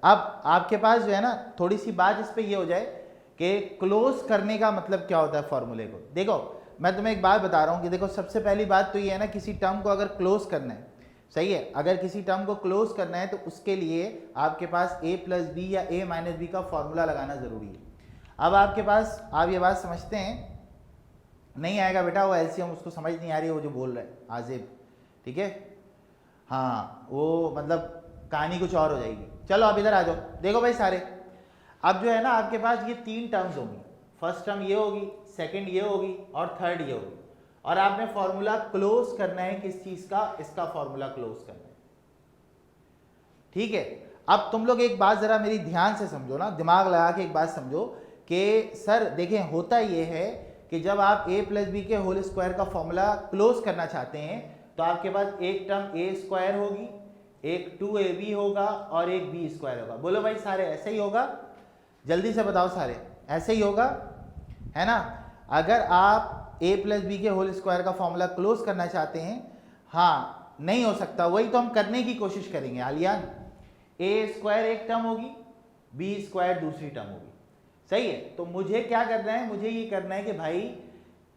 अब आपके पास जो है ना थोड़ी सी बात इस पे ये हो जाए कि क्लोज करने का मतलब क्या होता है फॉर्मूले को। देखो मैं तुम्हें एक बात बता रहा हूँ कि देखो सबसे पहली बात तो ये है ना, किसी टर्म को अगर क्लोज करना है, सही है, अगर किसी टर्म को क्लोज करना है तो उसके लिए आपके पास a प्लस बी या a माइनस बी का फॉर्मूला लगाना जरूरी है। अब आपके पास आप ये बात समझते हैं, नहीं आएगा बेटा वो एलसीएम उसको समझ नहीं आ रही है वो जो बोल रहा है आजिब, ठीक है, हाँ वो मतलब कहानी कुछ और हो जाएगी। चलो अब इधर आ जाओ, देखो भाई सारे, अब जो है ना आपके पास ये तीन टर्म्स होंगी, फर्स्ट टर्म ये होगी, सेकंड ये होगी और थर्ड ये होगी, और आपने फॉर्मूला क्लोज करना है किस चीज का, इसका फॉर्मूला क्लोज करना है, ठीक है। अब तुम लोग एक बात जरा मेरी ध्यान से समझो ना, दिमाग लगा के एक बात समझो कि सर देखें होता ये है कि जब आप a प्लस बी के होल स्क्वायर का फॉर्मूला क्लोज करना चाहते हैं तो आपके पास एक टर्म a स्क्वायर होगी, एक 2ab होगा और एक b स्क्वायर होगा। बोलो भाई सारे ऐसे ही होगा, जल्दी से बताओ सारे ऐसे ही होगा, है ना। अगर आप a प्लस बी के होल स्क्वायर का फॉर्मूला क्लोज करना चाहते हैं, हाँ नहीं हो सकता, वही तो हम करने की कोशिश करेंगे आलियान। a स्क्वायर एक टर्म होगी, b स्क्वायर दूसरी टर्म होगी, सही है। तो मुझे क्या करना है, मुझे ये करना है कि भाई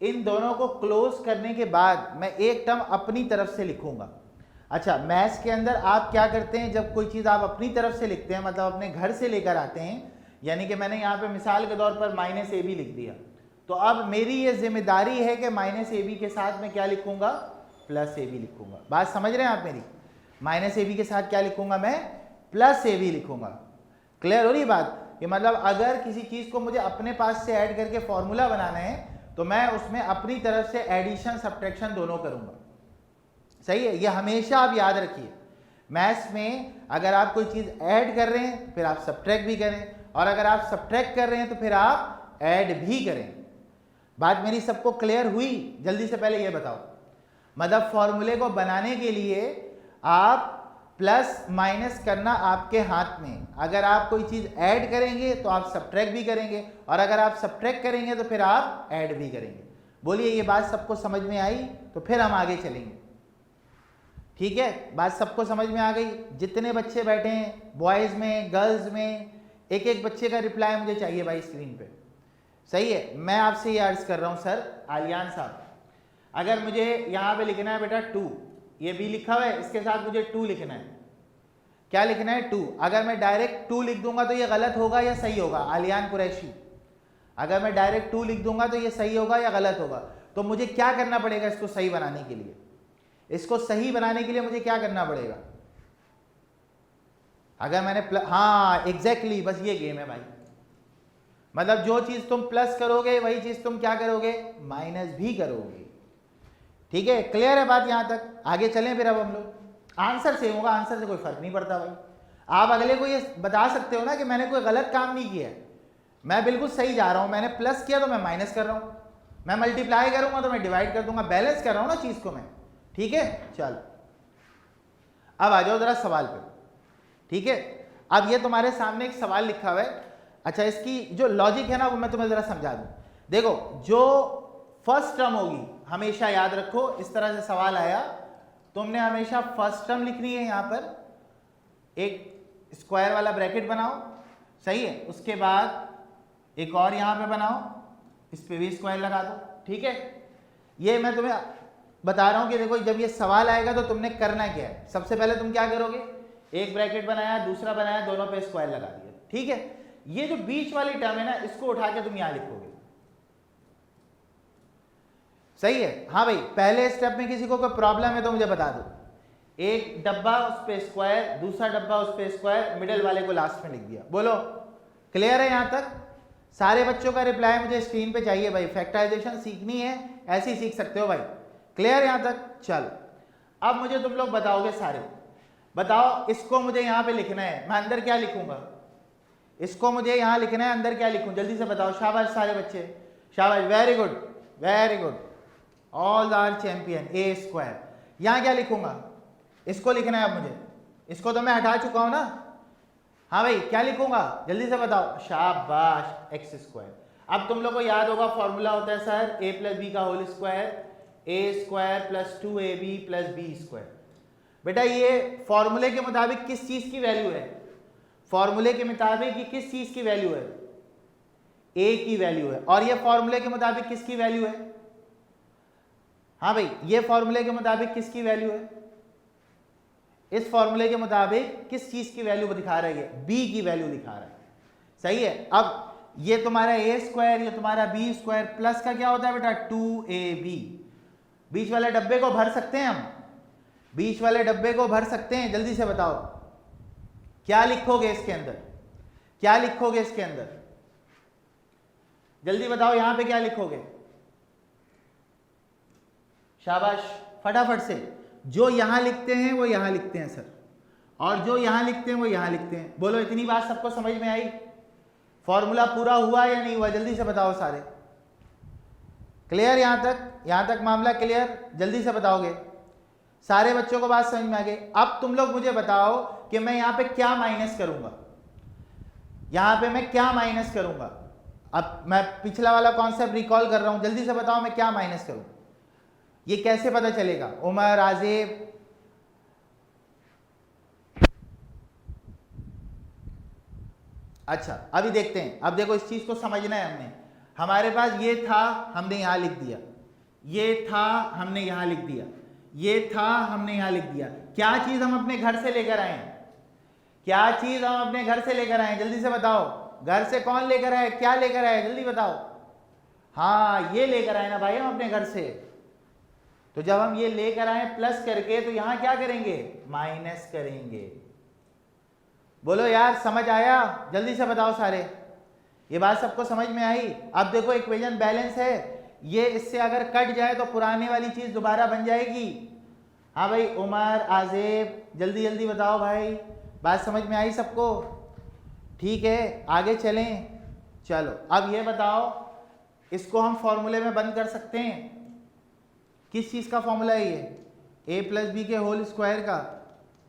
इन दोनों को क्लोज करने के बाद मैं एक टर्म अपनी तरफ से लिखूंगा। अच्छा मैथ्स के अंदर आप क्या करते हैं, जब कोई चीज़ आप अपनी तरफ से लिखते हैं मतलब अपने घर से लेकर आते हैं, यानी कि मैंने यहाँ पे मिसाल के तौर पर माइनस ए बी लिख दिया, तो अब मेरी ये जिम्मेदारी है कि माइनस ए बी के साथ मैं क्या लिखूंगा, प्लस ए बी लिखूंगा। बात समझ रहे हैं आप मेरी, माइनस ए बी के साथ क्या लिखूंगा मैं, प्लस ए बी लिखूंगा। क्लियर हो रही बात कि मतलब अगर किसी चीज को मुझे अपने पास से ऐड करके फॉर्मूला बनाना है तो मैं उसमें अपनी तरफ से एडिशन सब्ट्रैक्शन दोनों करूंगा, सही है। ये हमेशा आप याद रखिए, मैथ्स में अगर आप कोई चीज ऐड कर रहे हैं फिर आप सब्ट्रैक्ट भी करें, और अगर आप सब्ट्रैक्ट कर रहे हैं तो फिर आप ऐड भी करें। बात मेरी सबको क्लियर हुई? जल्दी से पहले ये बताओ, मतलब फॉर्मूले को बनाने के लिए आप प्लस माइनस करना आपके हाथ में, अगर आप कोई चीज ऐड करेंगे तो आप सब्ट्रैक्ट भी करेंगे, और अगर आप सब्ट्रैक्ट करेंगे तो फिर आप ऐड भी करेंगे। बोलिए ये बात सबको समझ में आई? तो फिर हम आगे चलेंगे, ठीक है। बात सबको समझ में आ गई? जितने बच्चे बैठे हैं बॉयज में गर्ल्स में, एक एक बच्चे का रिप्लाई मुझे चाहिए भाई स्क्रीन पे, सही है। मैं आपसे ये अर्ज कर रहा हूं सर आलियान साहब, अगर मुझे यहां पे लिखना है बेटा 2, ये भी लिखा हुआ है, इसके साथ मुझे 2 लिखना है, क्या लिखना है 2। अगर मैं डायरेक्ट 2 लिख दूंगा तो ये गलत होगा या सही होगा आलियान कुरैशी? अगर मैं डायरेक्ट 2 लिख दूंगा तो ये सही होगा या गलत होगा? तो मुझे क्या करना पड़ेगा इसको सही बनाने के लिए? इसको सही बनाने के लिए मुझे क्या करना पड़ेगा? अगर मैंने हाँ एग्जैक्टली, बस ये गेम है भाई, मतलब जो चीज तुम प्लस करोगे वही चीज तुम क्या करोगे, माइनस भी करोगे, ठीक है। क्लियर है बात यहां तक? आगे चलें फिर। अब हम लोग आंसर सेम होगा, आंसर से कोई फर्क नहीं पड़ता भाई। आप अगले को ये बता सकते हो ना कि मैंने कोई गलत काम नहीं किया है, मैं बिल्कुल सही जा रहा हूं, मैंने प्लस किया तो मैं माइनस कर रहा हूं, मैं मल्टीप्लाई करूंगा तो मैं डिवाइड कर दूंगा, बैलेंस कर रहा हूं ना चीज को मैं, ठीक है। चल अब आ जाओ जरा सवाल पे, ठीक है। अब ये तुम्हारे सामने एक सवाल लिखा हुआ है, अच्छा इसकी जो लॉजिक है ना वो मैं तुम्हें जरा समझा दूं। देखो जो फर्स्ट टर्म होगी हमेशा याद रखो, इस तरह से सवाल आया तुमने हमेशा फर्स्ट टर्म लिखनी है, यहां पर एक स्क्वायर वाला ब्रैकेट बनाओ, सही है, उसके बाद एक और यहां पे बनाओ, इस पे भी स्क्वायर लगा दो, ठीक है। ये मैं तुम्हें बता रहा हूं कि देखो जब ये सवाल आएगा तो तुमने करना क्या है, सबसे पहले तुम क्या करोगे, एक ब्रैकेट बनाया दूसरा बनाया, दोनों पे स्क्वायर लगा दिया, ठीक है। ये जो बीच वाली टर्म है ना इसको उठा के तुम यहां लिखोगे, सही है। हाँ भाई पहले स्टेप में किसी को कोई प्रॉब्लम है तो मुझे बता दो, एक डब्बा उस पे स्क्वायर, दूसरा डब्बा उस पे स्क्वायर, मिडिल वाले को लास्ट में लिख दिया। बोलो क्लियर है यहां तक? सारे बच्चों का रिप्लाई मुझे स्क्रीन पे चाहिए भाई, फैक्टराइजेशन सीखनी है ऐसे ही सीख सकते हो भाई, क्लियर यहां तक? चलो अब मुझे तुम लोग बताओगे सारे, बताओ इसको मुझे यहां पे लिखना है, मैं अंदर क्या लिखूंगा, इसको मुझे यहां लिखना है, अंदर क्या लिखूं, जल्दी से बताओ। शाबाश सारे बच्चे, शाबाश, very good very good, all are champion. A square यहां क्या लिखूंगा, इसको लिखना है। अब मुझे इसको तो मैं हटा चुका हूं ना, हाँ भाई क्या लिखूंगा जल्दी से बताओ, शाबाश एक्स स्क्वायर। अब तुम लोग को याद होगा फॉर्मूला होता है सर ए प्लस बी का whole square, A square plus 2ab plus B square. बेटा ये फॉर्मूले के मुताबिक किस चीज की वैल्यू है, फॉर्मूले के मुताबिक ये किस चीज की वैल्यू है, ए की वैल्यू है, और ये फॉर्मूले के मुताबिक किसकी वैल्यू है, हाँ भाई ये फॉर्मूले के मुताबिक किसकी वैल्यू है, इस फॉर्मूले के मुताबिक किस चीज की वैल्यू दिखा रही है, बी की वैल्यू दिखा रहा है, सही है। अब ये तुम्हारा ए स्क्वायर, ये तुम्हारा बी स्क्वायर, प्लस का क्या होता है बेटा 2ab, बीच वाले डब्बे को भर सकते हैं हम, बीच वाले डब्बे को भर सकते हैं, जल्दी से बताओ क्या लिखोगे इसके अंदर, क्या लिखोगे इसके अंदर, जल्दी बताओ यहां पे क्या लिखोगे, शाबाश फटाफट से, जो यहां लिखते हैं वो यहां लिखते हैं सर, और जो यहां लिखते हैं वो यहां लिखते हैं। बोलो इतनी बात सबको समझ में आई, फॉर्मूला पूरा हुआ या नहीं हुआ, जल्दी से बताओ सारे, क्लियर यहां तक मामला क्लियर, जल्दी से बताओगे सारे बच्चों को, बात समझ में आ गई। अब तुम लोग मुझे बताओ कि मैं यहां पे क्या माइनस करूंगा, यहां पे मैं क्या माइनस करूंगा, अब मैं पिछला वाला कॉन्सेप्ट रिकॉल कर रहा हूं, जल्दी से बताओ मैं क्या माइनस करूं, ये कैसे पता चलेगा, उमर आजेब, अच्छा अभी देखते हैं। अब देखो इस चीज को समझना है, हमने हमारे पास ये था हमने यहां लिख दिया, ये था हमने यहां लिख दिया, ये था हमने यहां लिख दिया, क्या चीज हम अपने घर से लेकर आए, क्या चीज हम अपने घर से लेकर आए, जल्दी से बताओ, घर से कौन लेकर आए, क्या लेकर आए, जल्दी बताओ, हाँ ये लेकर आए ना भाई हम अपने घर से, तो जब हम ये लेकर आए प्लस करके तो यहां क्या करेंगे, माइनस करेंगे। बोलो यार समझ आया, जल्दी से बताओ सारे, ये बात सबको समझ में आई। अब देखो इक्वेशन बैलेंस है, ये इससे अगर कट जाए तो पुराने वाली चीज दोबारा बन जाएगी। हाँ भाई उमर आजेब जल्दी जल्दी बताओ भाई, बात समझ में आई सबको, ठीक है आगे चलें। चलो अब ये बताओ, इसको हम फॉर्मूले में बंद कर सकते हैं, किस चीज का फॉर्मूला है ये, ए प्लस बी के होल स्क्वायर का,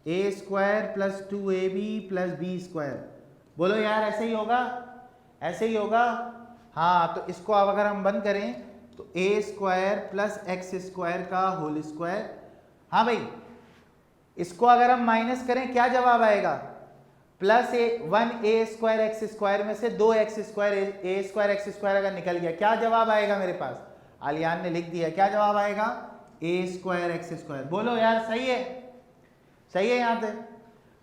A square plus 2ab plus B square. बोलो यार ऐसे ही होगा, ऐसे ही होगा, हाँ तो इसको अब अगर हम बंद करें तो ए स्क्वायर प्लस एक्स स्क्वायर का होल स्क्वायर, हाँ भाई इसको अगर हम माइनस करें क्या जवाब आएगा, plus 1a square x square में से 2x square A square x square अगर निकल गया क्या जवाब आएगा मेरे पास, आलियान ने लिख दिया, क्या जवाब आएगा, ए स्क्वायर एक्स स्क्वायर। बोलो यार सही है, सही है, यहां पे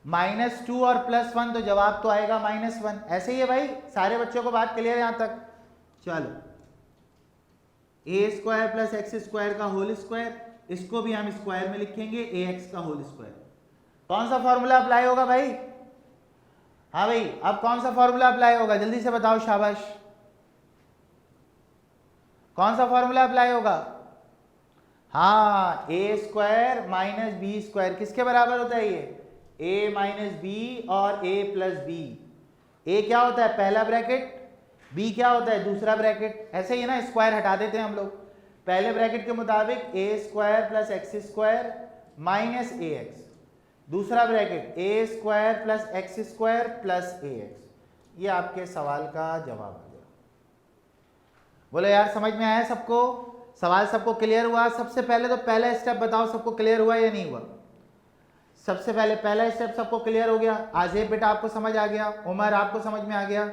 -2 और +1 तो जवाब तो आएगा -1, ऐसे ही है भाई, सारे बच्चों को बात क्लियर है यहां तक। चलो ए स्क्वायर प्लस एक्स स्क्वायर का होल स्क्वायर, इसको भी हम स्क्वायर में लिखेंगे ए एक्स का होल स्क्वायर। कौन सा फॉर्मूला अप्लाई होगा भाई, हाँ भाई अब कौन सा फॉर्मूला अप्लाई होगा, जल्दी से बताओ शाबाश, कौन सा फॉर्मूला अप्लाई होगा, हाँ ए स्क्वायर माइनस बी स्क्वायर किसके बराबर होता है, ये ए माइनस बी और ए प्लस बी, ए क्या होता है पहला ब्रैकेट, बी क्या होता है दूसरा ब्रैकेट, ऐसे ही ना स्क्वायर हटा देते हैं हम लोग, पहले ब्रैकेट के मुताबिक A square plus X square minus A X, दूसरा bracket A square plus X square plus A X. ये आपके सवाल का जवाब आ गया। बोलो यार समझ में आया सबको, सवाल सबको क्लियर हुआ। सबसे पहले तो पहला स्टेप बताओ सबको क्लियर हुआ या नहीं हुआ, सबसे पहले पहला स्टेप सबको क्लियर हो गया, आजेब बेटा आपको समझ आ गया, उमर आपको समझ में आ गया,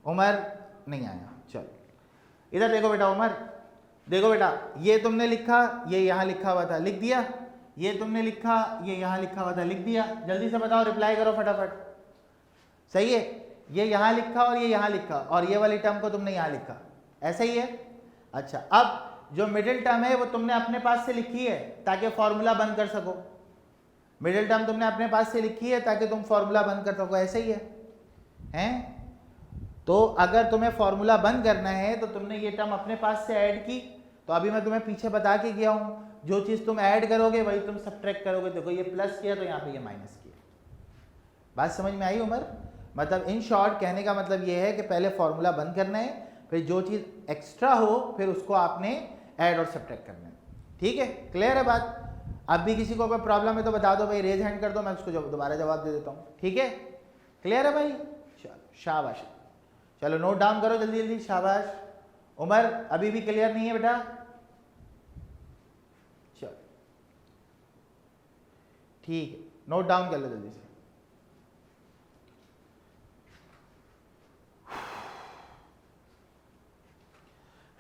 उमर नहीं आया, चलो इधर देखो बेटा, उमर देखो बेटा, ये तुमने लिखा, ये यहाँ लिखा हुआ था लिख दिया, ये तुमने लिखा, ये यहाँ लिखा हुआ था लिख दिया, जल्दी से बताओ रिप्लाई करो फटाफट, सही है, ये यहाँ लिखा और ये यहाँ लिखा और ये वाली टर्म को तुमने यहाँ लिखा, ऐसा ही है। अच्छा अब जो मिडिल टर्म है वो तुमने अपने पास से लिखी है ताकि फॉर्मूला बंद कर सको, मिडिल टर्म तुमने अपने पास से लिखी है ताकि तुम फॉर्मूला बंद कर सको, ऐसे ही है, हैं? तो अगर तुम्हें फॉर्मूला बंद करना है तो तुमने ये टर्म अपने पास से ऐड की, तो अभी मैं तुम्हें पीछे बता के गया हूं, जो चीज तुम ऐड करोगे वही तुम सब्ट्रैक्ट करोगे। देखो ये प्लस किया तो यहाँ पे ये माइनस किया, बात समझ में आई उमर, मतलब इन शॉर्ट कहने का मतलब ये है कि पहले फॉर्मूला बंद करना है, फिर जो चीज एक्स्ट्रा हो फिर उसको आपने ऐड और सब्ट्रैक्ट करना है, ठीक है, क्लियर है बात। अब भी किसी को अगर प्रॉब्लम है तो बता दो भाई, रेज हैंड कर दो, मैं उसको दोबारा जवाब दे देता हूँ, ठीक है, क्लियर है भाई, चलो शाबाश, चलो नोट डाउन करो जल्दी जल्दी, शाबाश। उमर अभी भी क्लियर नहीं है बेटा, चलो ठीक है, नोट डाउन कर लो जल्दी से।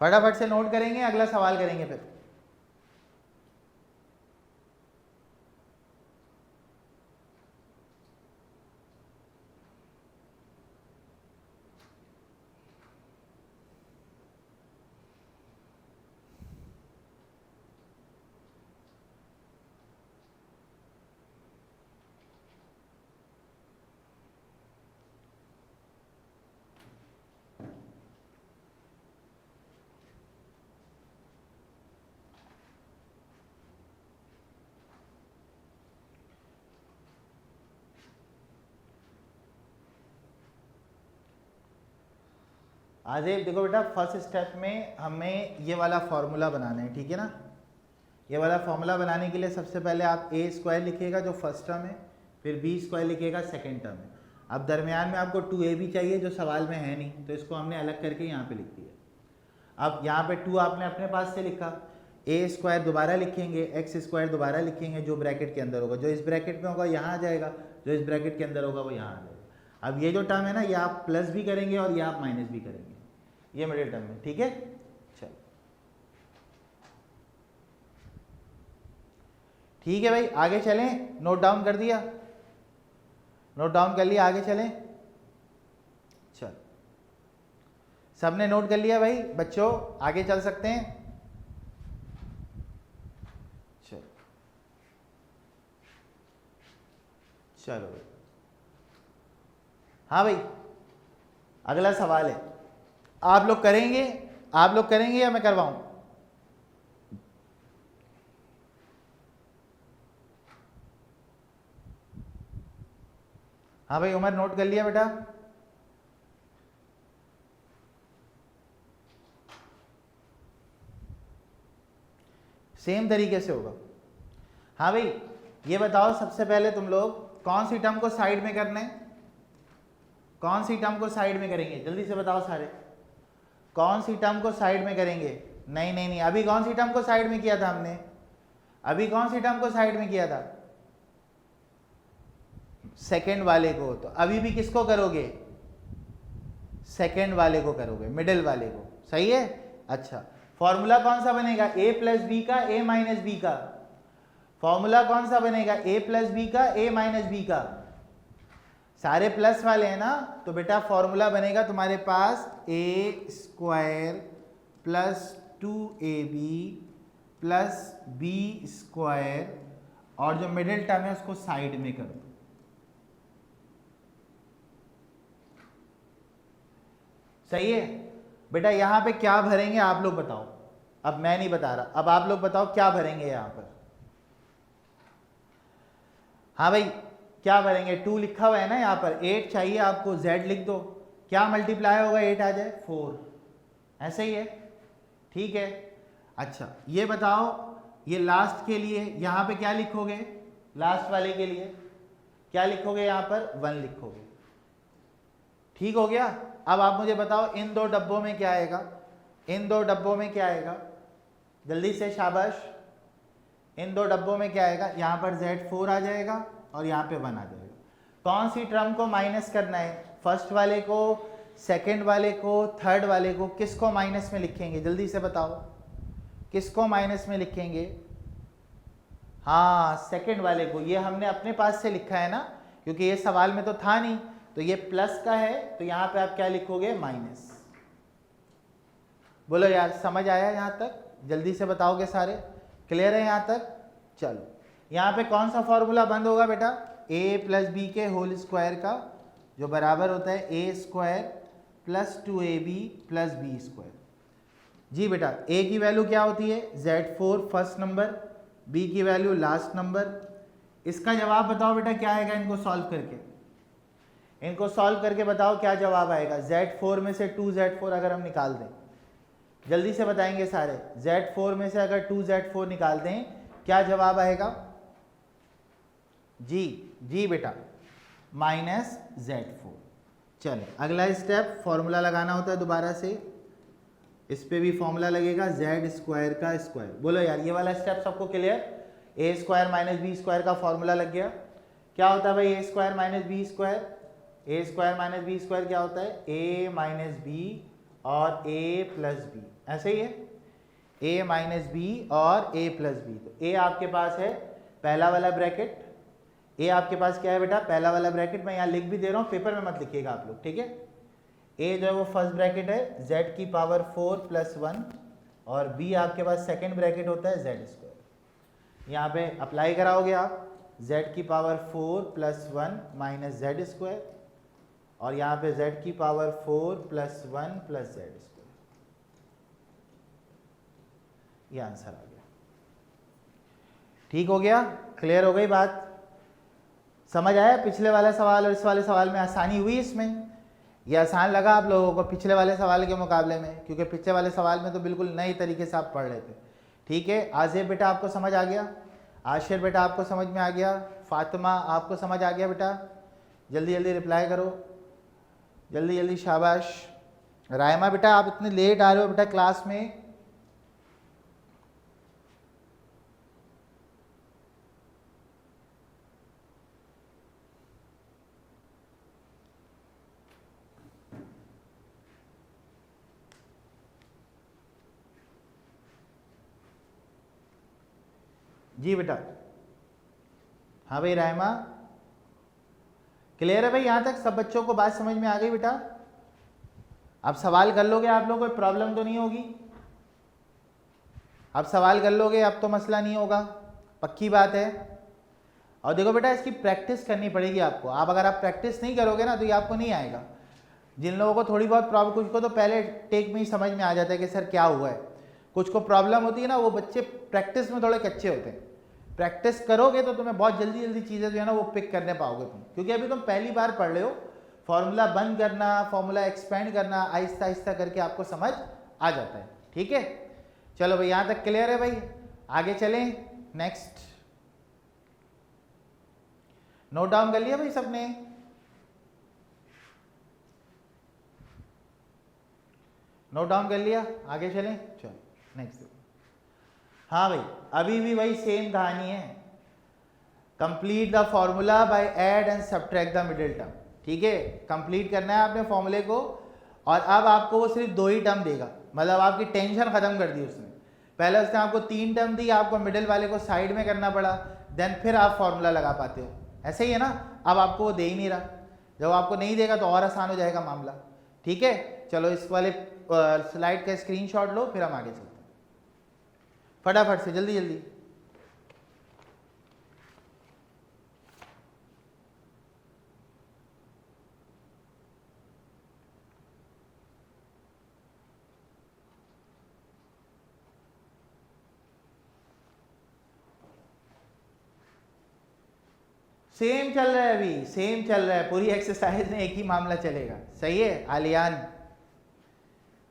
फटाफट से नोट करेंगे, अगला सवाल करेंगे फिर। आदेव देखो बेटा, फर्स्ट स्टेप में हमें ये वाला फॉर्मूला बनाना है, ठीक है ना। ये वाला फॉर्मूला बनाने के लिए सबसे पहले आप ए स्क्वायर लिखिएगा जो फर्स्ट टर्म है, फिर बी स्क्वायर लिखिएगा सेकेंड टर्म है। अब दरमियान में आपको 2a भी चाहिए जो सवाल में है नहीं, तो इसको हमने अलग करके यहाँ पे लिख दिया। अब यहाँ पे 2 आपने अपने पास से लिखा, ए स्क्वायर दोबारा लिखेंगे, एक्स स्क्वायर दोबारा लिखेंगे, जो ब्रैकेट के अंदर होगा, जो इस ब्रैकेट में होगा यहाँ आ जाएगा, जो इस ब्रैकेट के अंदर होगा वो यहाँ आ जाएगा। अब ये जो टर्म है ना, ये आप प्लस भी करेंगे और ये आप माइनस भी करेंगे, ये मिडिल टर्म है, ठीक है। चलो ठीक है भाई, आगे चलें। नोट डाउन कर दिया, नोट डाउन कर लिया, आगे चलें। चल सबने नोट कर लिया भाई बच्चों, आगे चल सकते हैं। चलो चलो भाई, हाँ भाई अगला सवाल है, आप लोग करेंगे, आप लोग करेंगे या मैं करवाऊं? हाँ भाई उमर नोट कर लिया बेटा? सेम तरीके से होगा। हाँ भाई ये बताओ सबसे पहले तुम लोग कौन सी टर्म को साइड में करना है, कौन सी टर्म को साइड में करेंगे, जल्दी से बताओ सारे, कौन सी टर्म को साइड में करेंगे? नहीं नहीं नहीं, अभी कौन सी टर्म को साइड में किया था हमने? अभी कौन सी टर्म को साइड में किया था? सेकंड वाले को। तो अभी भी किसको करोगे? सेकंड वाले को करोगे, मिडिल वाले को, सही है। अच्छा फॉर्मूला कौन सा बनेगा? a प्लस बी का a माइनस बी का। फॉर्मूला कौन सा बनेगा? a प्लस बी का a माइनस बी का। सारे प्लस वाले हैं ना, तो बेटा फॉर्मूला बनेगा तुम्हारे पास a square plus 2ab plus B square, और जो मिडिल टर्म है उसको साइड में कर दो। सही है बेटा। यहां पे क्या भरेंगे आप लोग बताओ, अब मैं नहीं बता रहा, अब आप लोग बताओ क्या भरेंगे यहां पर। हाँ भाई क्या भरेंगे? 2 लिखा हुआ है ना यहाँ पर, 8 चाहिए आपको, z लिख दो, क्या मल्टीप्लाई होगा 8 आ जाए 4, ऐसे ही है, ठीक है। अच्छा ये बताओ, ये लास्ट के लिए यहाँ पे क्या लिखोगे? लास्ट वाले के लिए क्या लिखोगे? यहाँ पर 1 लिखोगे, ठीक हो गया। अब आप मुझे बताओ इन दो डब्बों में क्या आएगा? इन दो डब्बों में क्या आएगा? जल्दी से शाबाश, इन दो डब्बों में क्या आएगा? यहाँ पर Z4 आ जाएगा और यहाँ पे 1 आ जाएगा। कौन सी टर्म को माइनस करना है? फर्स्ट वाले को, सेकंड वाले को, थर्ड वाले को, किसको माइनस में लिखेंगे? जल्दी से बताओ किसको माइनस में लिखेंगे? हाँ सेकंड वाले को। ये हमने अपने पास से लिखा है ना, क्योंकि ये सवाल में तो था नहीं, तो ये प्लस का है, तो यहाँ पे आप क्या लिखोगे? माइनस। बोलो यार समझ आया यहाँ तक? जल्दी से बताओगे सारे, क्लियर है यहाँ तक? चलो यहाँ पे कौन सा फॉर्मूला बंद होगा बेटा? a प्लस बी के होल स्क्वायर का, जो बराबर होता है a square plus 2ab plus B square. जी बेटा a की वैल्यू क्या होती है? Z4 फर्स्ट नंबर, b की वैल्यू लास्ट नंबर। इसका जवाब बताओ बेटा क्या आएगा? इनको सॉल्व करके, इनको सॉल्व करके बताओ क्या जवाब आएगा। Z4 में से 2Z4 अगर हम निकाल दें, जल्दी से बताएंगे सारे, Z4 में से अगर 2Z4 निकाल दें क्या जवाब आएगा? जी जी बेटा माइनस Z4। चलो अगला स्टेप फॉर्मूला लगाना होता है दोबारा से, इस पे भी फॉर्मूला लगेगा Z स्क्वायर का स्क्वायर। बोलो यार ये वाला स्टेप सबको clear? a square minus B square का फॉर्मूला लग गया। क्या होता है भाई a square minus B square? a square minus B square क्या होता है? a माइनस बी और a प्लस बी, ऐसे ही है, a माइनस बी और a प्लस बी। तो a आपके पास है पहला वाला ब्रैकेट, a आपके पास क्या है बेटा, पहला वाला ब्रैकेट। मैं यहाँ लिख भी दे रहा हूँ, पेपर में मत लिखिएगा आप लोग, ठीक है। a जो है वो फर्स्ट ब्रैकेट है z की पावर 4 प्लस 1, और b आपके पास सेकेंड ब्रैकेट होता है z स्क्वायर। यहाँ पे अप्लाई कराओगे आप z की power 4 plus 1 minus Z square, और यहाँ पे z की power 4 plus 1 plus Z square. ये आंसर आ गया, ठीक हो गया, क्लियर हो गई बात, समझ आया। पिछले वाला सवाल और इस वाले सवाल में आसानी हुई इसमें, ये आसान लगा आप लोगों को पिछले वाले सवाल के मुकाबले में, क्योंकि पिछले वाले सवाल में तो बिल्कुल नए तरीके से आप पढ़ रहे थे, ठीक है। आज़ेब बेटा आपको समझ आ गया, आशिर बेटा आपको समझ में आ गया, फातिमा आपको समझ आ गया बेटा, जल्दी जल्दी रिप्लाई करो, जल्दी जल्दी, शाबाश। रायमा बेटा आप इतने लेट आ रहे हो बेटा क्लास में, जी बेटा। हाँ भाई रायमा, क्लियर है भाई, यहाँ तक सब बच्चों को बात समझ में आ गई बेटा? अब सवाल कर लोगे आप लोग, कोई प्रॉब्लम तो नहीं होगी? अब सवाल कर लोगे, अब तो मसला नहीं होगा, पक्की बात है। और देखो बेटा इसकी प्रैक्टिस करनी पड़ेगी आपको, आप अगर आप प्रैक्टिस नहीं करोगे ना तो ये आपको नहीं आएगा। जिन लोगों को थोड़ी बहुत प्रॉब्लम, कुछ को तो पहले टेक में ही समझ में आ जाता है कि सर क्या हुआ है, कुछ को प्रॉब्लम होती है ना, वो बच्चे प्रैक्टिस में थोड़े कच्चे होते हैं। प्रैक्टिस करोगे तो तुम्हें बहुत जल्दी जल्दी चीज़ें जो है ना वो पिक करने पाओगे तुम, क्योंकि अभी तुम पहली बार पढ़ रहे हो। फॉर्मूला बंद करना, फॉर्मूला एक्सपेंड करना, आहिस्ता आहिस्ता करके आपको समझ आ जाता है, ठीक है। चलो भाई यहाँ तक क्लियर है भाई, आगे चलें नेक्स्ट। नोट डाउन कर लिया भाई सबने? नोट डाउन कर लिया, आगे चलें, चलो नेक्स्ट। हाँ भाई अभी भी वही सेम कहानी है, complete the formula bye add and subtract the middle term, ठीक है। कंप्लीट करना है आपने फॉर्मूले को, और अब आपको वो सिर्फ 2 ही टर्म देगा, मतलब आपकी टेंशन खत्म कर दी उसने। पहले उसने आपको 3 टर्म दी, आपको मिडिल वाले को साइड में करना पड़ा, देन फिर आप फॉर्मूला लगा पाते हो, ऐसे ही है ना। अब आपको वो दे ही नहीं रहा, जब आपको नहीं देगा तो और आसान हो जाएगा मामला, ठीक है। चलो इस वाले स्लाइड का स्क्रीनशॉट लो, फिर हम आगे चलते हैं फटाफट से, जल्दी जल्दी। सेम चल रहा है, अभी सेम चल रहा है, पूरी एक्सरसाइज में एक ही मामला चलेगा, सही है आलियान।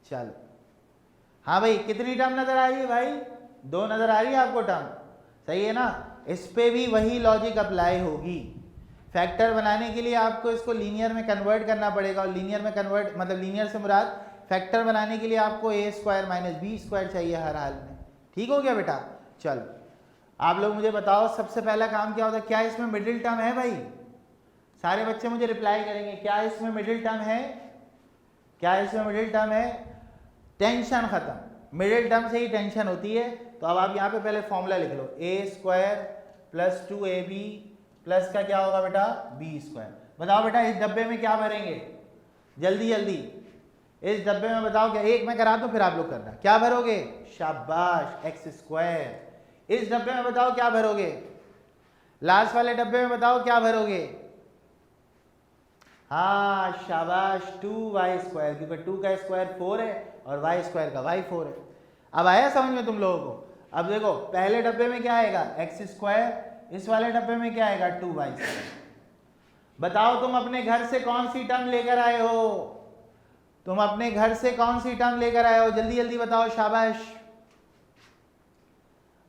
चलो हाँ भाई, कितनी टर्म नजर आ रही है भाई? 2 नजर आ रही है आपको टर्म, सही है ना। इस पे भी वही लॉजिक अप्लाई होगी। फैक्टर बनाने के लिए आपको इसको लीनियर में कन्वर्ट करना पड़ेगा, और लीनियर में कन्वर्ट मतलब लीनियर से मुराद फैक्टर बनाने के लिए आपको a square minus B square चाहिए हर हाल में, ठीक हो गया बेटा। चलो आप लोग मुझे बताओ सबसे पहला काम क्या होता है, क्या इसमें मिडिल टर्म है भाई? सारे बच्चे मुझे रिप्लाई करेंगे, क्या इसमें मिडिल टर्म है? क्या इसमें मिडिल टर्म है? टेंशन खत्म, मिडिल टर्म से ही टेंशन होती है। तो अब आप यहाँ पे पहले फॉर्मूला लिख लो, a square plus 2ab plus का क्या होगा बेटा, b स्क्वायर। बताओ बेटा इस डब्बे में क्या भरेंगे, जल्दी जल्दी इस डब्बे में बताओ, क्या एक मैं करा दूं फिर आप लोग करना, क्या भरोगे? शाबाश, एक्स स्क्वायर। इस डब्बे में बताओ क्या भरोगे, लास्ट वाले डब्बे में बताओ क्या भरोगे? हाँ शाबाश, 2y स्क्वायर, क्योंकि 2 का स्क्वायर 4 है और y स्क्वायर का y 4 है। अब आया समझ में तुम लोगों को? अब देखो पहले डब्बे में क्या आएगा, एक्स स्क्वायर, इस वाले डब्बे में क्या आएगा, 2y स्क्वायर। बताओ तुम अपने घर से कौन सी टर्म लेकर आए हो, तुम अपने घर से कौन सी टर्म लेकर आए हो, जल्दी जल्दी बताओ, शाबाश।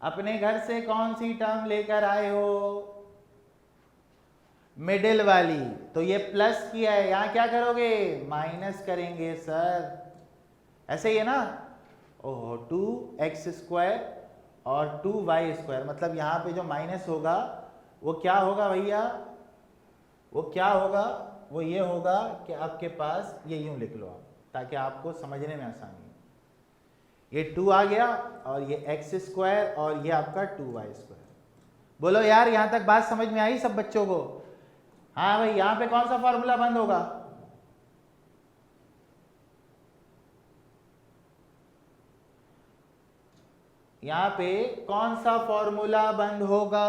अपने घर से कौन सी टर्म लेकर आए हो? मिडिल वाली। तो ये प्लस किया है, यहां क्या करोगे, माइनस करेंगे सर, ऐसे ही है ना। ओह, 2x स्क्वायर और 2y स्क्वायर, मतलब यहां पे जो माइनस होगा वो क्या होगा भैया, वो क्या होगा, वो ये होगा कि आपके पास, ये यूं लिख लो आप, ताकि आपको समझने में आसानी हो। ये 2 आ गया और ये एक्स स्क्वायर और ये आपका 2y स्क्वायर। बोलो यार यहां तक बात समझ में आई सब बच्चों को? हाँ भाई, यहां पे कौन सा फॉर्मूला बंद होगा? यहां पे कौन सा फॉर्मूला बंद होगा?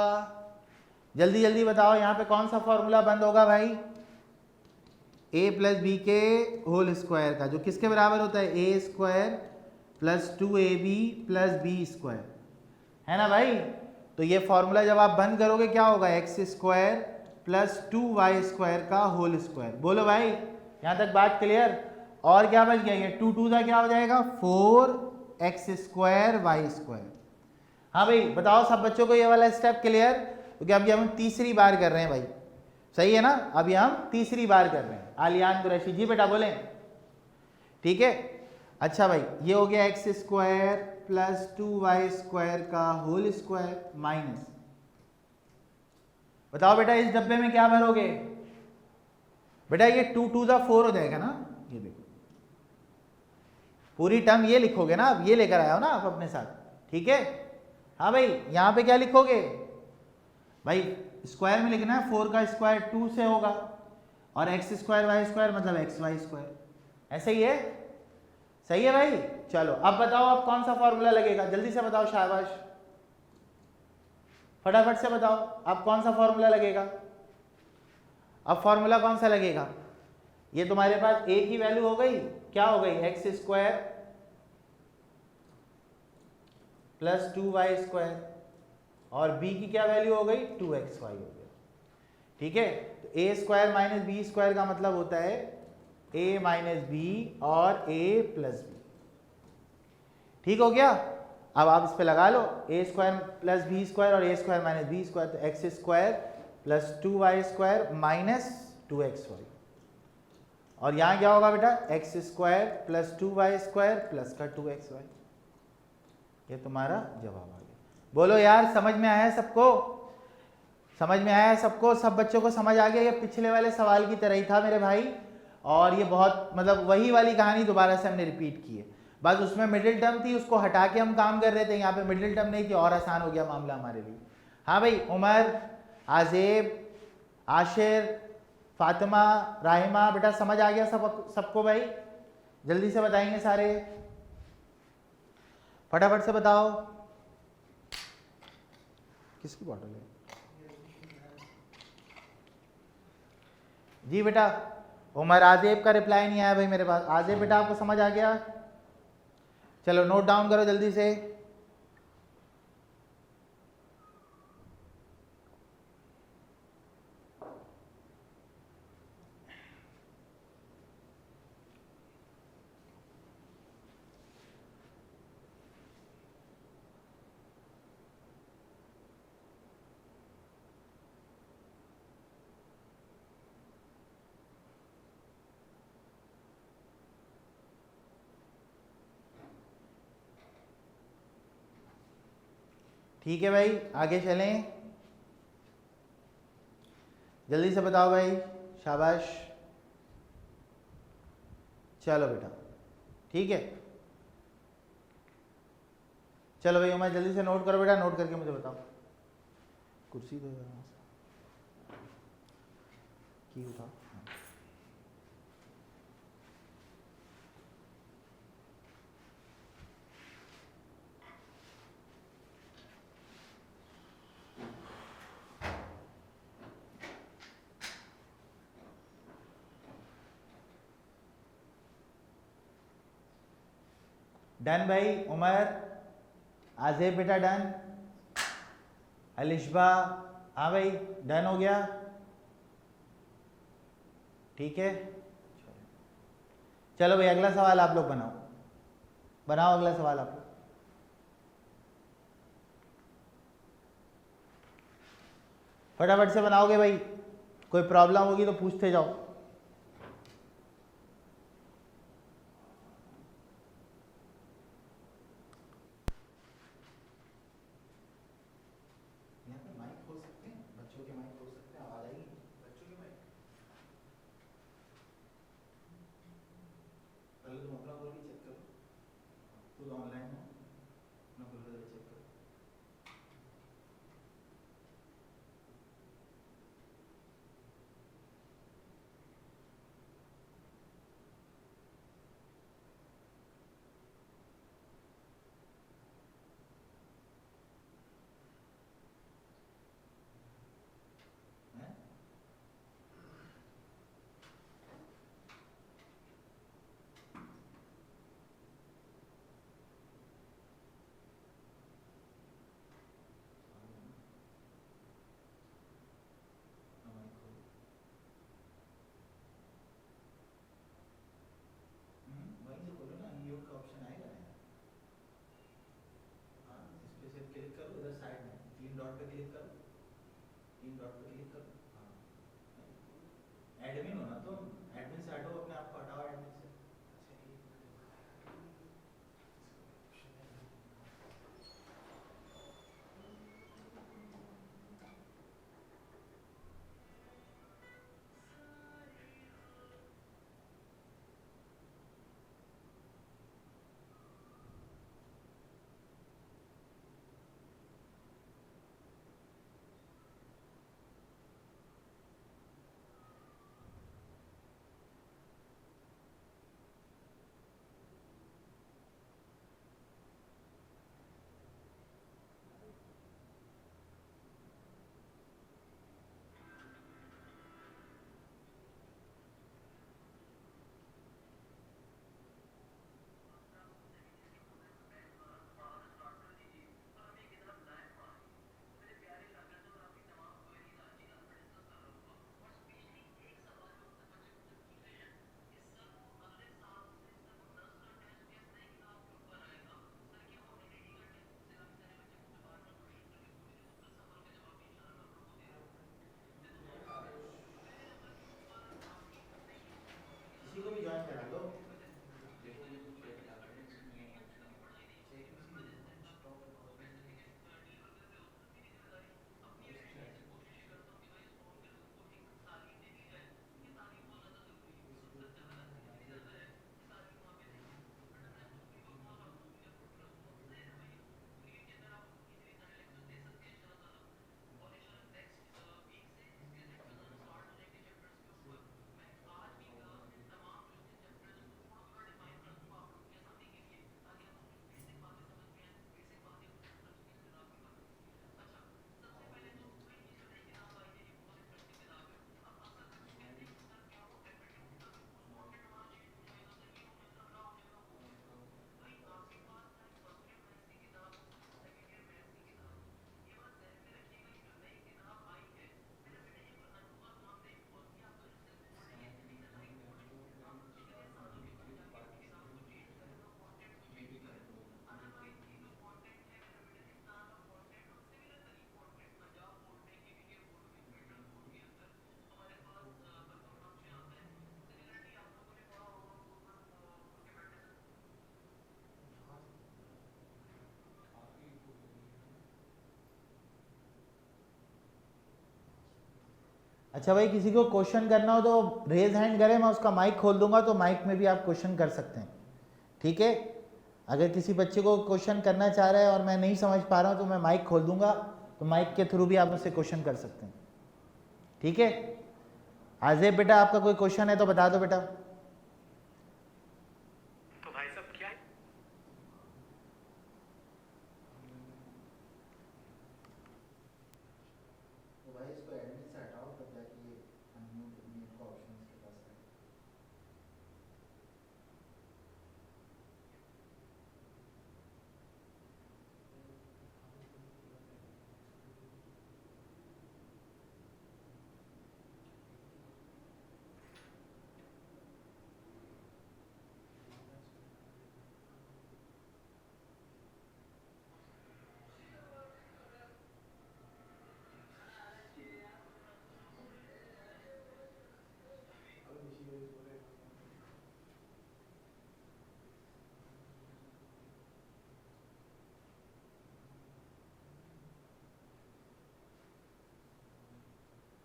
जल्दी जल्दी बताओ, यहां पे कौन सा फॉर्मूला बंद होगा भाई? a प्लस बी के होल स्क्वायर का, जो किसके बराबर होता है? A square plus 2ab plus B square, है ना भाई? तो ये फॉर्मूला जब आप बंद करोगे क्या होगा? X square plus 2y square का होल स्क्वायर। बोलो भाई, यहां तक बात क्लियर? और क्या बच गया? ये 2 2 का क्या हो जाएगा? 4x square Y square. हाँ भाई बताओ सब बच्चों को ये वाला स्टेप क्लियर? क्योंकि अभी हम तीसरी बार कर रहे हैं भाई, सही है ना? अभी हम तीसरी बार कर रहे हैं। आलियान कुरैशी जी बेटा बोलें, ठीक है? अच्छा भाई, ये हो गया x square plus 2y square का होल स्क्वायर माइनस, बताओ बेटा इस डब्बे में क्या भरोगे? बेटा ये 2 2 जा 4 हो जाएगा ना? ये देखो पूरी टर्म ये लिखोगे ना, अब ये लेकर आया हो ना आप अपने साथ, ठीक है? हाँ भाई, यहां पे क्या लिखोगे भाई? स्क्वायर में लिखना है 4 का स्क्वायर 2 से होगा और एक्स स्क्वायर वाई स्क्वायर मतलब एक्स वाई स्क्वायर, ऐसे ही है? सही है भाई? चलो अब बताओ अब कौन सा फॉर्मूला लगेगा? जल्दी से बताओ, शाबाश, फटाफट से बताओ अब कौन सा फॉर्मूला लगेगा? अब फॉर्मूला कौन सा लगेगा? ये तुम्हारे पास a की वैल्यू हो गई, क्या हो गई? X square plus 2y square, और b की क्या वैल्यू हो गई? 2xy हो गया, ठीक है? तो a square minus B square का मतलब होता है a माइनस बी और a प्लस बी, ठीक हो गया? अब आप इस पे लगा लो, a square plus B square और a square minus B square, तो X square plus 2y square minus 2xy, और यहाँ क्या होगा बेटा? X square plus 2y square plus का 2xy। ये तुम्हारा जवाब आ गया। बोलो यार समझ में आया सबको? समझ में आया सबको? सब बच्चों को समझ आ गया? ये पिछले वाले सवाल की तरह ही था मेरे भाई, और ये बहुत मतलब वही वाली कहानी दोबारा से हमने रिपीट की है, बस उसमें मिडिल टर्म थी, उसको हटा के हम काम कर रहे थे। यहाँ पे मिडिल टर्म नहीं थी और आसान हो गया मामला हमारे लिए। हाँ भाई, उमर, आजेब, आशिर, फातिमा, राहिमा, बेटा समझ आ गया सबको भाई? जल्दी से बताएंगे सारे, फटाफट से बताओ। किसकी बॉटल है जी बेटा? उमर, आजेब का रिप्लाई नहीं आया भाई मेरे पास। आजेब बेटा आपको समझ आ गया? चलो नोट डाउन करो जल्दी से। ठीक है भाई, आगे चलें, जल्दी से बताओ भाई, शाबाश। चलो बेटा ठीक है, चलो भाई उमर जल्दी से नोट करो बेटा, नोट करके मुझे बताओ। कुर्सी दो की उठाओ। डन भाई उमर, आजेब बेटा डन, अलिशबा, हाँ भाई डन हो गया, ठीक है। चलो भाई अगला सवाल आप लोग बनाओ, बनाओ अगला सवाल आप लोग। फटाफट से बनाओगे भाई, कोई प्रॉब्लम होगी तो पूछते जाओ। खुद ऑनलाइन हो ना, खुल कर चेक करो। हैं? हमारी खोलो। वहीं से खोलो ना, अनम्यूट का ऑप्शन आएगा ना यार। हाँ, इस पे सिर्फ क्लिक करो, इधर साइड में तीन डॉट पे क्लिक करो, तीन डॉट पे क्लिक करो। हाँ, एडमिन हो ना तुम, एडमिन से हटो, अपने आप को हटाओ एडमिन से। किसी को भी ज्वाइन करा लो। देखो ये जो चेक डाल रहे हैं इसमें ऑप्शन है चेक में सी देखो ना, स्टॉप रिकॉर्डिंग। हिस्ट्री में। अच्छा भाई, किसी को क्वेश्चन करना हो तो रेज हैंड करें, मैं उसका माइक खोल दूंगा, तो माइक में भी आप क्वेश्चन कर सकते हैं। ठीक है, अगर किसी बच्चे को क्वेश्चन करना चाह रहा है और मैं नहीं समझ पा रहा हूँ तो मैं माइक खोल दूंगा, तो माइक के थ्रू भी आप मुझसे क्वेश्चन कर सकते हैं। ठीक है, आजेब बेटा, आपका कोई क्वेश्चन है तो बता दो बेटा। तो भाई साहब क्या तो भाई इसको एडमिन से हटाओ, तब जाके ये अनम्यूट म्यूट का ऑप्शन इसके पास आएगा।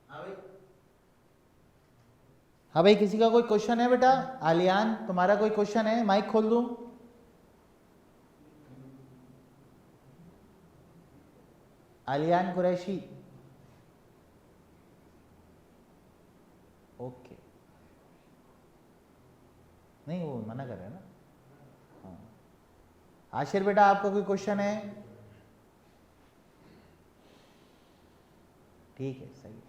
हाँ भाई, हाँ भाई, किसी का कोई क्वेश्चन है बेटा? आलियान, तुम्हारा कोई क्वेश्चन है? माइक खोल दूं? आलियान कुरैशी, ओके, नहीं वो मना कर रहे हैं ना। हाँ, आशिर बेटा आपको कोई क्वेश्चन है? ठीक है, सही।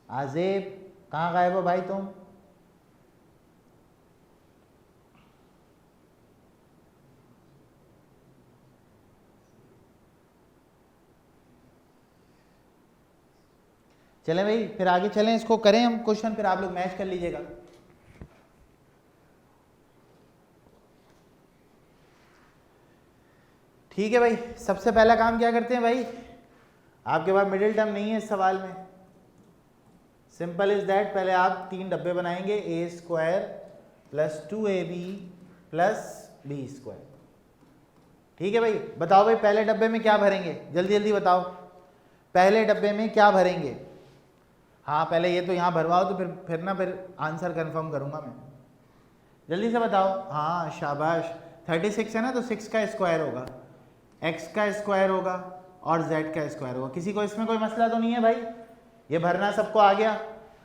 आजेब कहाँ गायब हो भाई तुम? चलें भाई, फिर आगे चलें, इसको करें हम क्वेश्चन, फिर आप लोग मैच कर लीजिएगा। ठीक है भाई, सबसे पहला काम क्या करते हैं भाई, आपके पास मिडिल टर्म नहीं है इस सवाल में, सिंपल इज दैट, पहले आप 3 डब्बे बनाएंगे, A square plus 2ab plus B square. ठीक है भाई, बताओ भाई पहले डब्बे में क्या भरेंगे, जल्दी जल्दी बताओ, पहले डब्बे में क्या भरेंगे? हाँ पहले ये तो यहाँ भरवाओ, तो फिर आंसर कंफर्म करूँगा मैं, जल्दी से बताओ। हाँ शाबाश, 36 है ना, तो 6 का स्क्वायर होगा, x का स्क्वायर होगा और z का स्क्वायर होगा। किसी को इसमें कोई मसला तो नहीं है भाई, ये भरना सबको आ गया?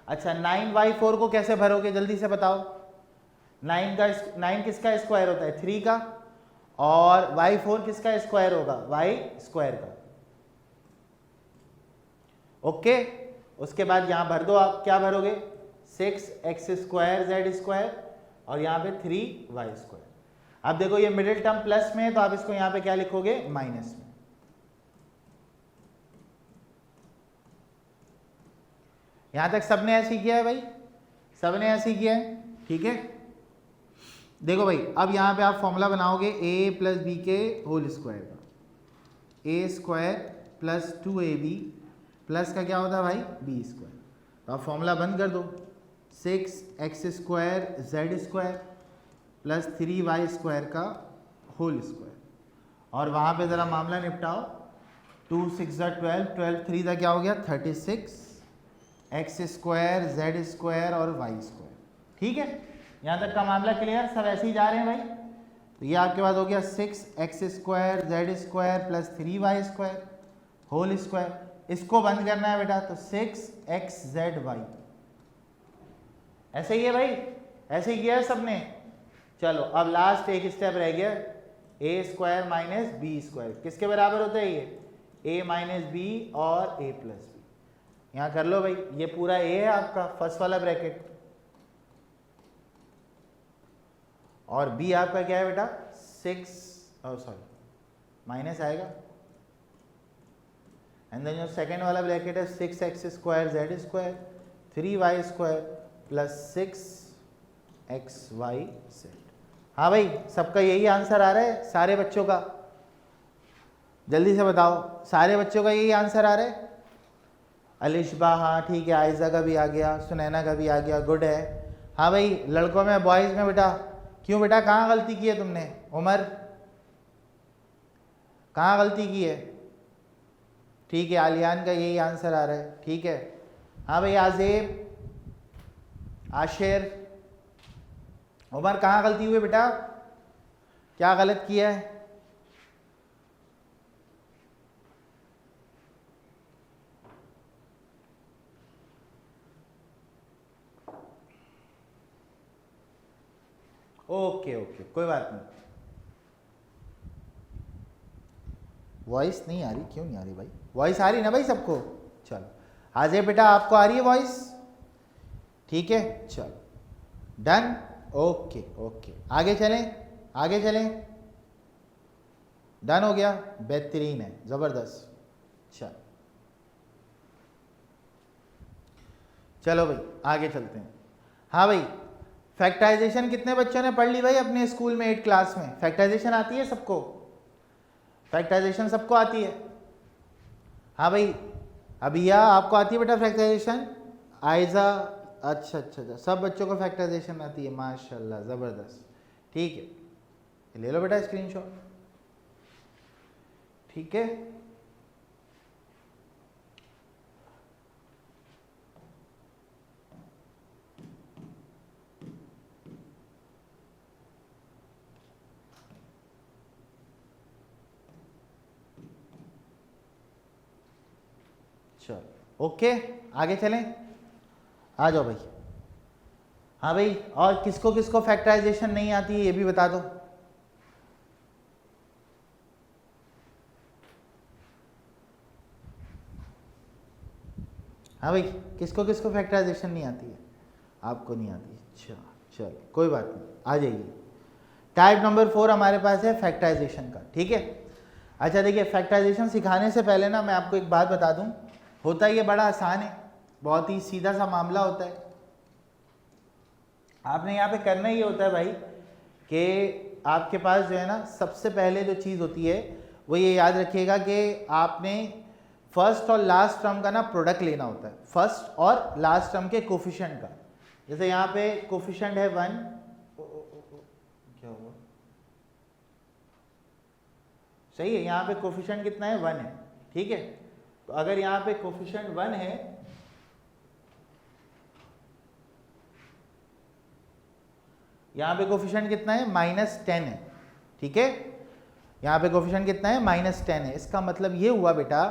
अच्छा 9y4 को कैसे भरोगे, जल्दी से बताओ। 9 किसका स्क्वायर होता है? 3 का, और y4 किसका स्क्वायर होगा? y स्क्वायर का। ओके, उसके बाद यहां भर दो, आप क्या भरोगे? 6x स्क्वायर z स्क्वायर और यहाँ पे 3y स्क्वायर। अब देखो ये मिडिल टर्म प्लस में है, तो आप इसको यहाँ पे क्या लिखोगे? माइनस में। यहां तक सबने ऐसे किया है भाई, सबने ऐसे किया है, ठीक है। देखो भाई अब यहाँ पे आप फॉर्मूला बनाओगे a प्लस बी के होल स्क्वायर का, a square plus 2ab plus का क्या होता है भाई? b square. तो आप फॉर्मूला बंद कर दो, 6x square z square plus 3y square का होल स्क्वायर, और वहाँ पे ज़रा मामला निपटाओ, 2 6 12, 12 3 का क्या हो गया? 36, x स्क्वायर z स्क्वायर और y स्क्वायर। ठीक है, यहाँ तक का मामला क्लियर, सब ऐसे ही जा रहे हैं भाई। तो ये आपके पास हो गया 6x square z square plus 3y square whole square, इसको बंद करना है बेटा, तो 6xzy, ऐसे ही है भाई, ऐसे ही किया है सबने। चलो अब लास्ट एक स्टेप रह गया, a square minus B square किसके बराबर होता है? ये a माइनस बी और a प्लस बी। यहाँ कर लो भाई, ये पूरा a है आपका फर्स्ट वाला ब्रैकेट, और b आपका क्या है बेटा? 6 माइनस आएगा, एंड देन जो सेकेंड वाला ब्रैकेट है 6x square z square 3y square plus 6xy z। हाँ भाई सबका यही आंसर आ रहा है, सारे बच्चों का, जल्दी से बताओ, सारे बच्चों का यही आंसर आ रहा है? अलिशबा हाँ ठीक है, आयजा का भी आ गया, सुनैना का भी आ गया, गुड है। हाँ भाई लड़कों में, बॉयज़ में बेटा, क्यों बेटा कहाँ गलती की है तुमने? उमर कहाँ गलती की है? ठीक है, आलियान का यही आंसर आ रहा है, ठीक है। हाँ भाई आजेब, आशिर, उमर कहाँ गलती हुई बेटा, क्या गलत किया है? ओके ओके कोई बात नहीं, वॉइस नहीं आ रही, क्यों नहीं आ रही भाई? वॉइस आ रही ना भाई सबको? चलो हाजिर बेटा आपको आ रही है वॉइस? ठीक है चलो डन, ओके ओके, आगे चलें, आगे चलें, डन हो गया, बेहतरीन है, ज़बरदस्त। चलो चलो भाई आगे चलते हैं। हाँ भाई फैक्टराइजेशन कितने बच्चों ने पढ़ ली भाई अपने स्कूल में 8 क्लास में? फैक्टराइजेशन आती है सबको? फैक्टराइजेशन सबको आती है? हाँ भाई अभिया आपको आती है बेटा फैक्टराइजेशन? आयजा, अच्छा अच्छा अच्छा, सब बच्चों को फैक्टराइजेशन आती है, माशाल्लाह ज़बरदस्त। ठीक है ले लो बेटा स्क्रीनशॉट, ठीक है। चलो ओके, आगे चलें, आ जाओ भाई। हाँ भाई, और किसको किसको फैक्टराइजेशन नहीं आती है ये भी बता दो। हाँ भाई, किसको किसको फैक्टराइजेशन नहीं आती है? आपको नहीं आती, अच्छा चलो कोई बात नहीं, आ जाइए। टाइप नंबर 4 हमारे पास है फैक्टराइजेशन का, ठीक है। अच्छा देखिए, फैक्टराइजेशन सिखाने से पहले ना मैं आपको एक बात बता दूं, होता ये बड़ा आसान है, बहुत ही सीधा सा मामला होता है। आपने यहाँ पे करना ही होता है भाई कि आपके पास जो है ना, सबसे पहले जो चीज़ होती है वो ये याद रखिएगा कि आपने फर्स्ट और लास्ट टर्म का ना प्रोडक्ट लेना होता है, फर्स्ट और लास्ट टर्म के कोफिशिएंट का। जैसे यहाँ पे कोफिशिएंट है 1, क्या हुआ, सही है, यहाँ पे कोफिशिएंट कितना है 1 है, ठीक है। तो अगर यहाँ पे कोफिशिएंट 1 है, यहाँ पे कोफिशिएंट कितना है -10 है, ठीक है। यहाँ पे कोफिशिएंट कितना है -10 है। इसका मतलब ये हुआ बेटा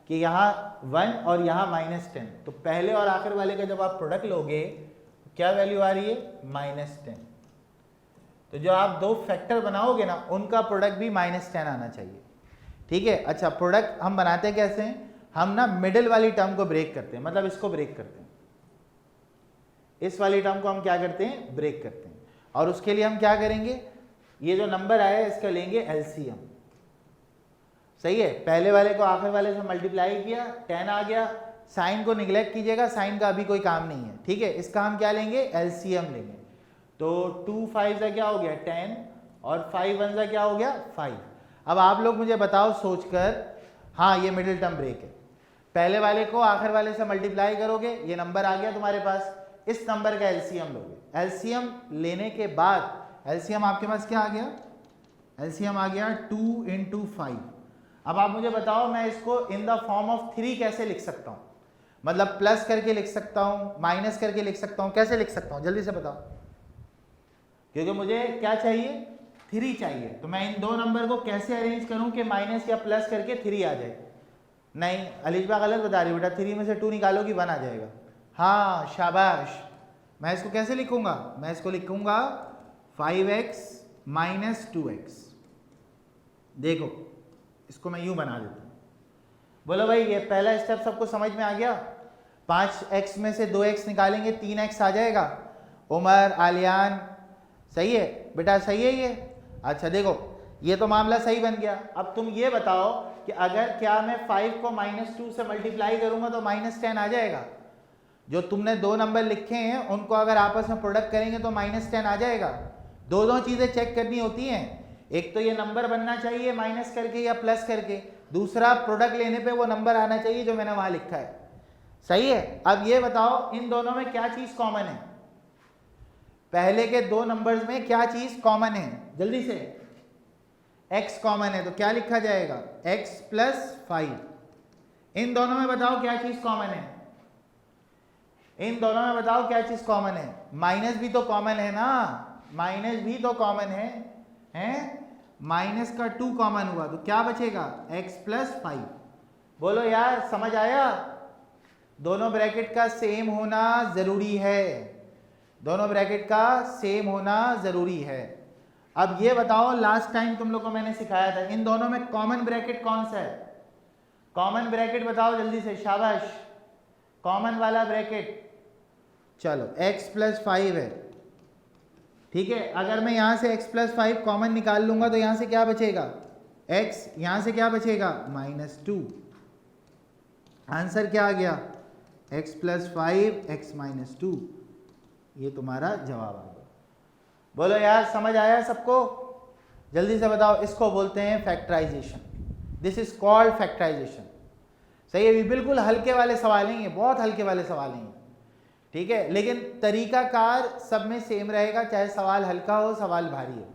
कि यहाँ 1 और यहाँ -10, तो पहले और आखिर वाले का जब आप प्रोडक्ट लोगे क्या वैल्यू आ रही है -10। तो जो आप दो फैक्टर बनाओगे ना, उनका प्रोडक्ट भी -10 आना चाहिए, ठीक है। अच्छा, प्रोडक्ट हम बनाते हैं कैसे हैं, हम ना मिडिल वाली टर्म को ब्रेक करते हैं, मतलब इसको ब्रेक करते हैं, इस वाली टर्म को हम क्या करते हैं, ब्रेक करते हैं। और उसके लिए हम क्या करेंगे, ये जो नंबर आया है इसका लेंगे एलसीएम, सही है। पहले वाले को आखिर वाले से मल्टीप्लाई किया, 10 आ गया। साइन को निगलेक्ट कीजिएगा, साइन का अभी कोई काम नहीं है, ठीक है। इसका हम क्या लेंगे, एलसीएम लेंगे। तो 2 5 का क्या हो गया 10, और 5 1 का क्या हो गया 5। अब आप लोग मुझे बताओ सोचकर, हाँ ये मिडिल टर्म ब्रेक है, पहले वाले को आखिर वाले से मल्टीप्लाई करोगे, ये नंबर आ गया तुम्हारे पास, इस नंबर का एलसीएम लोगे। एलसीएम लेने के बाद एलसीएम आपके पास क्या आ गया, एलसीएम आ गया 2 × 5। अब आप मुझे बताओ मैं इसको इन द फॉर्म ऑफ 3 कैसे लिख सकता हूँ, मतलब प्लस करके लिख सकता हूँ, माइनस करके लिख सकता हूँ, कैसे लिख सकता हूँ जल्दी से बताओ, क्योंकि मुझे क्या चाहिए 3 चाहिए। तो मैं इन दो नंबर को कैसे अरेंज करूँ कि माइनस या प्लस करके 3 आ जाए। नहीं, अलीशबा गलत बता रही है बेटा, 3 में से 2 निकालोगी 1 आ जाएगा। हाँ शाबाश, मैं इसको कैसे लिखूंगा, मैं इसको लिखूंगा 5x - 2x। देखो इसको मैं यूं बना देता हूं, बोलो भाई ये पहला स्टेप सबको समझ में आ गया। 5x में से 2x निकालेंगे 3x आ जाएगा। उमर, आलियान, सही है बेटा, सही है ये। अच्छा देखो ये तो मामला सही बन गया। अब तुम ये बताओ कि अगर क्या मैं 5 को -2 से मल्टीप्लाई करूंगा तो -10 आ जाएगा। जो तुमने दो नंबर लिखे हैं उनको अगर आपस में प्रोडक्ट करेंगे तो -10 आ जाएगा। दो चीजें चेक करनी होती हैं, एक तो ये नंबर बनना चाहिए माइनस करके या प्लस करके, दूसरा प्रोडक्ट लेने पे वो नंबर आना चाहिए जो मैंने वहां लिखा है, सही है। अब ये बताओ इन दोनों में क्या चीज कॉमन है, पहले के दो नंबर्स में क्या चीज कॉमन है, जल्दी से। x कॉमन है तो क्या लिखा जाएगा x + 5। इन दोनों में बताओ क्या चीज कॉमन है, इन दोनों में बताओ क्या चीज कॉमन है, माइनस भी तो कॉमन है ना, माइनस भी तो कॉमन है, माइनस का 2 कॉमन हुआ तो क्या बचेगा x + 5। बोलो यार समझ आया, दोनों ब्रैकेट का सेम होना जरूरी है, दोनों ब्रैकेट का सेम होना जरूरी है। अब ये बताओ लास्ट टाइम तुम लोग को मैंने सिखाया था, इन दोनों में कॉमन ब्रैकेट कौन सा है, कॉमन ब्रैकेट बताओ जल्दी से, शाबाश, कॉमन वाला ब्रैकेट। चलो x + 5 है, ठीक है। अगर मैं यहां से x + 5 कॉमन निकाल लूंगा तो यहां से क्या बचेगा x, यहां से क्या बचेगा -2। आंसर क्या आ गया x + 5 x - 2, ये तुम्हारा जवाब आ गया। बोलो यार समझ आया सबको, जल्दी से बताओ, इसको बोलते हैं factorization, this is called factorization, सही है। ये बिल्कुल हल्के वाले सवाल नहीं है, बहुत हल्के वाले सवाल नहीं है, ठीक है, लेकिन तरीकाकार सब में सेम रहेगा, चाहे सवाल हल्का हो सवाल भारी हो।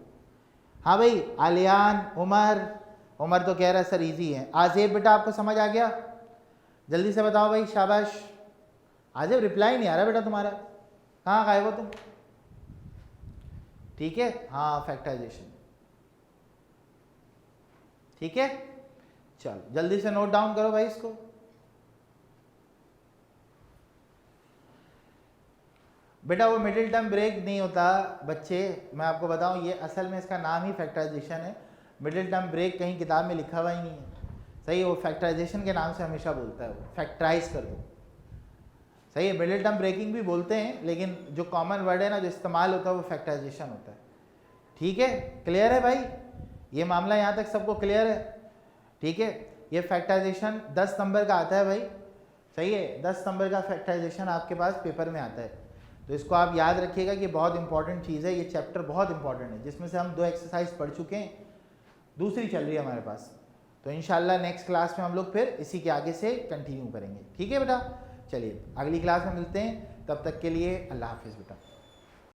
हाँ भाई आलियान, उमर, उमर तो कह रहा है सर इजी है। आजेब बेटा आपको समझ आ गया, जल्दी से बताओ भाई, शाबाश। आजेब रिप्लाई नहीं आ रहा बेटा तुम्हारा, कहाँ गायब हो तुम, ठीक है। हाँ फैक्टराइजेशन, ठीक है। चलो जल्दी से नोट डाउन करो भाई इसको। बेटा वो मिडिल टर्म ब्रेक नहीं होता बच्चे, मैं आपको बताऊं, ये असल में इसका नाम ही फैक्टराइजेशन है। मिडिल टर्म ब्रेक कहीं किताब में लिखा हुआ ही नहीं है, सही है। वो फैक्टराइजेशन के नाम से हमेशा बोलता है, वो फैक्टराइज कर दो, सही है। मिडिल टर्म ब्रेकिंग भी बोलते हैं, लेकिन जो कॉमन वर्ड है ना जो इस्तेमाल होता है वो फैक्टराइजेशन होता है। ठीक है, क्लियर है भाई, ये मामला यहाँ तक सबको क्लियर है? ठीक है, ये फैक्टराइजेशन 10 नंबर का आता है भाई, सही है। 10 नंबर का फैक्टराइजेशन आपके पास पेपर में आता है, तो इसको आप याद रखिएगा कि बहुत इंपॉर्टेंट चीज़ है। ये चैप्टर बहुत इंपॉर्टेंट है, जिसमें से हम 2 एक्सरसाइज पढ़ चुके हैं, दूसरी चल रही है हमारे पास। तो इंशाल्लाह नेक्स्ट क्लास में हम लोग फिर इसी के आगे से कंटिन्यू करेंगे। ठीक है बेटा, चलिए अगली क्लास में मिलते हैं, तब तक के लिए अल्लाह हाफिज़ बेटा।